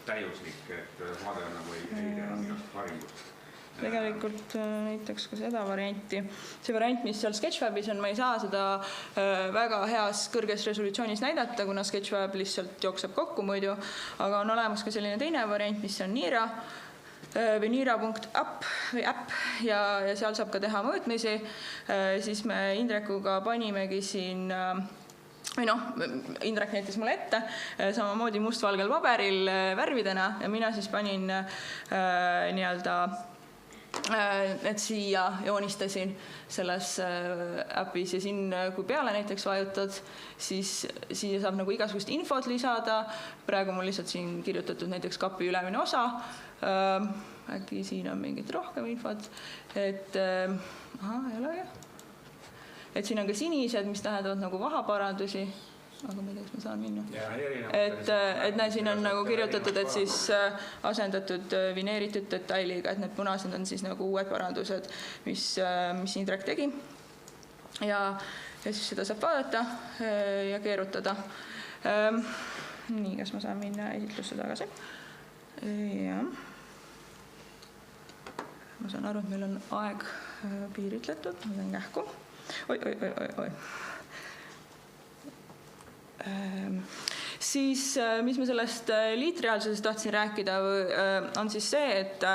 täiuslik, et vaade on nagu ei tea igast varingust. Tegelikult näiteks ka seda varianti. See variant, mis seal Sketchfabis on, ma ei saa seda väga heas kõrges resolutsioonis näidata, kuna Sketchfab lihtsalt jookseb kokku muidu, aga on olemas ka selline teine variant, mis on Nira või Nira.app või äpp ja seal saab ka teha mõõtmisi, siis me Indrekuga panimegi siin või Indrek näitas mulle ette, samamoodi mustvalgel paberil värvidena ja mina siis panin nii-öelda et siia joonistasin selles äpis ja siin, kui peale näiteks vajutad, siis siia saab nagu igasugust infot lisada. Praegu mul lihtsalt siin kirjutatud näiteks kapi ülemine osa. Äkki siin on mingit rohkem infot, et ei ole ju. Et siin on ka sinised, mis tähendavad nagu vahaparandusi. Aga ma ei tea, kas ma saan minna. Et siin on nagu kirjutatud, et siis asendatud vineeritud detailiga, et need punased on siis nagu uued parandused, mis Indrek tegi. Ja siis seda saab vaadata ja keerutada. Nii, kas ma saan minna esitlusse tagasi? Jah. Ma saan aru, et meil on aeg piiritletud, ma teen kähku. Oi. Siis, mis ma sellest liitreaalsusest tahtsin rääkida, on siis see, et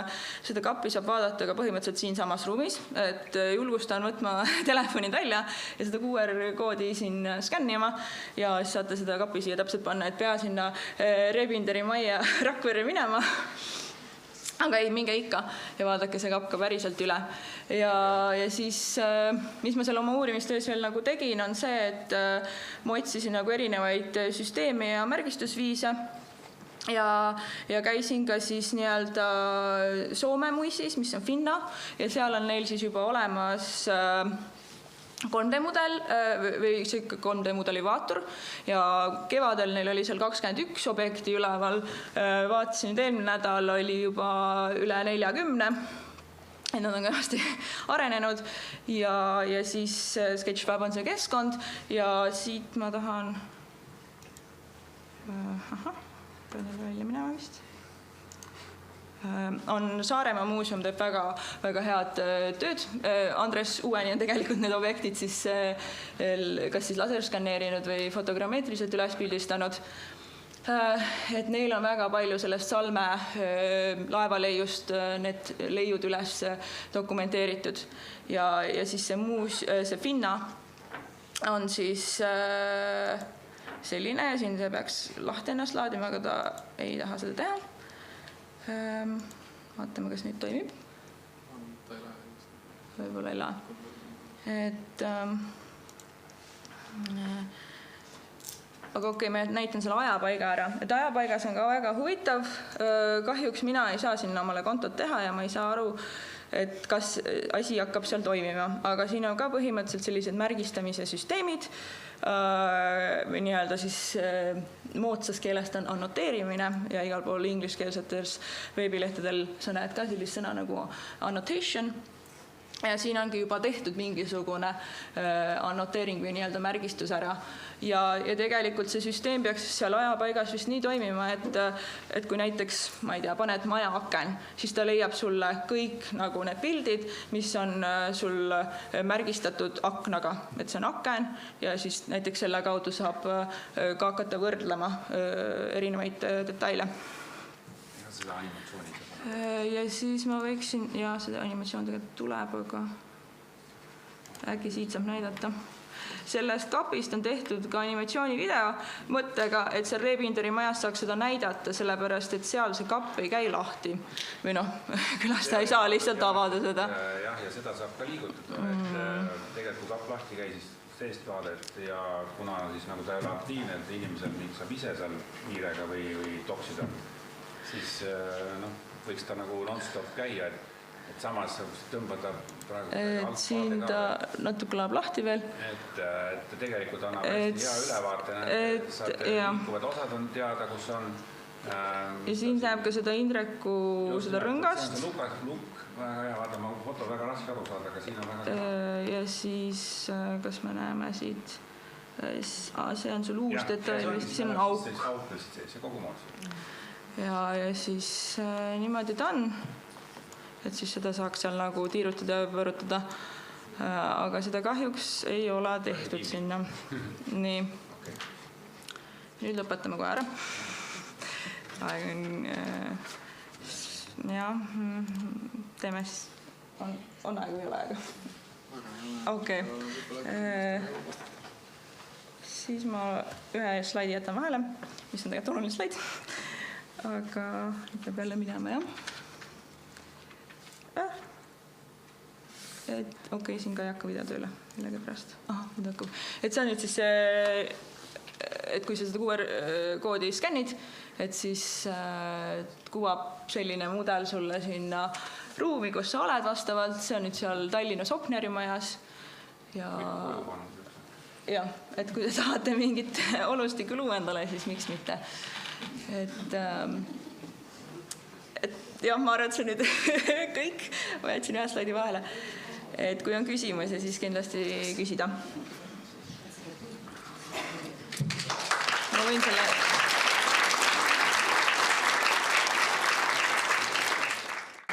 seda kappi saab vaadata ka põhimõtteliselt siin samas ruumis, et julgustan võtma telefonid välja ja seda QR-koodi siin skännima ja siis saate seda kappi siia täpselt panna, et pea sinna Rebinderi majja Rakverre minema. Aga ei, minge ikka ja vaadake see kapp ka päriselt üle. Ja siis, mis ma seal oma uurimistöös veel nagu tegin, on see, et ma otsisin nagu erinevaid süsteeme ja märgistusviise ja käisin ka siis nii-öelda Soome muisis, mis on Finna ja seal on neil siis juba olemas 3D-mudel või 3D-mudeli vaatur ja kevadel neil oli seal 21 objekti üleval. Vaatasin, et eelmine nädal oli juba üle 40. Et nad on kõvasti arenenud ja siis Sketchfab on see keskkond ja siit ma tahan pean välja minema vist. on Saaremaa muuseum teeb väga head tööd. Andres Uueni on tegelikult need objektid siis kas siis laserskanneerinud või fotogrammeetriliselt üles pildistanud. Et neil on väga palju sellest Salme laevaleiust need leiud üles dokumenteeritud ja siis see Finna on siis selline ja siin see peaks lahti ennast laadima, aga ta ei taha seda teha. Vaatame, kas nüüd toimib. Võib-olla ei lähe. Et aga okei, ma näitan selle ajapaiga ära. Et ajapaigas on ka väga huvitav. Kahjuks mina ei saa sinna omale kontot teha ja ma ei saa aru, et kas asi hakkab seal toimima. Aga siin on ka põhimõtteliselt sellised märgistamise süsteemid või nii-öelda siis moodsas keelest on annoteerimine ja igal pool ingliskeelsetes veebilehtedel sa näed ka sellist sõna nagu annotation. Ja siin ongi juba tehtud mingisugune annoteering või nii-öelda märgistus ära. Ja tegelikult see süsteem peaks seal ajapaigas vist nii toimima, et kui näiteks, ma ei tea, paned maja aken, siis ta leiab sulle kõik nagu need pildid, mis on sul märgistatud aknaga. Et see on aken ja siis näiteks selle kaudu saab ka hakata võrdlema erinevaid detaile. Ja seda animatsiooni. Ja siis ma võiksin, ja seda animatsioon tegelikult tuleb, aga äkki siit saab näidata. Sellest kapist on tehtud ka animatsioonivideo mõttega, et seal Rebinderi majas saaks seda näidata, sellepärast, et seal see kapp ei käi lahti. Või külastaja ei saa lihtsalt avada seda. Jah, ja seda saab ka liigutada, et tegelikult kui kapp lahti käi, siis seest vaadet ja kuna siis nagu ta ei ole aktiivne, et inimesel saab ise seal hiirega või toksida, siis võiks ta nagu non-stop käia, et samas tõmbada praegu siin ta natuke läheb lahti veel. Et tegelikult annab hästi hea ülevaate, saate liikuvad osad on teada, kus on. Ja siin näeb ka seda Indreku seda rõngast. See on lukk, väga hea, vaata, ma foto väga raske aru saada, aga siin on väga hea. Ja siis, kas me näeme siit, see on sul uus detail, see on auk. See kogu mood. Ja siis niimoodi ta on, et siis seda saaks seal nagu tiirutada ja võrutada, aga seda kahjuks ei ole tehtud sinna. Nii, nüüd lõpetame kohe ära. Aeg on, jah, teeme, on aeg või ei ole aega? Okei, siis ma ühe slaidi jätan vahele, mis on tegelikult oluline slaid. Aga nüüd peab jälle minema, jah. Et okei, siin ka ei hakka video tööle millegi pärast. Nüüd hakkab. Et see on nüüd siis see, et kui sa seda QR-koodi skannid, et siis kuvab selline mudel sulle sinna ruumi, kus sa oled vastavalt. See on nüüd seal Tallinna Sopneri majas. Ja, et kui te tahate mingit olustikku luua endale, siis miks mitte. Et jah, ma arvan, et see on nüüd kõik. Ma jätsin ühe slaidi vahele. Et kui on küsimusi, siis kindlasti küsida. Ma võin selle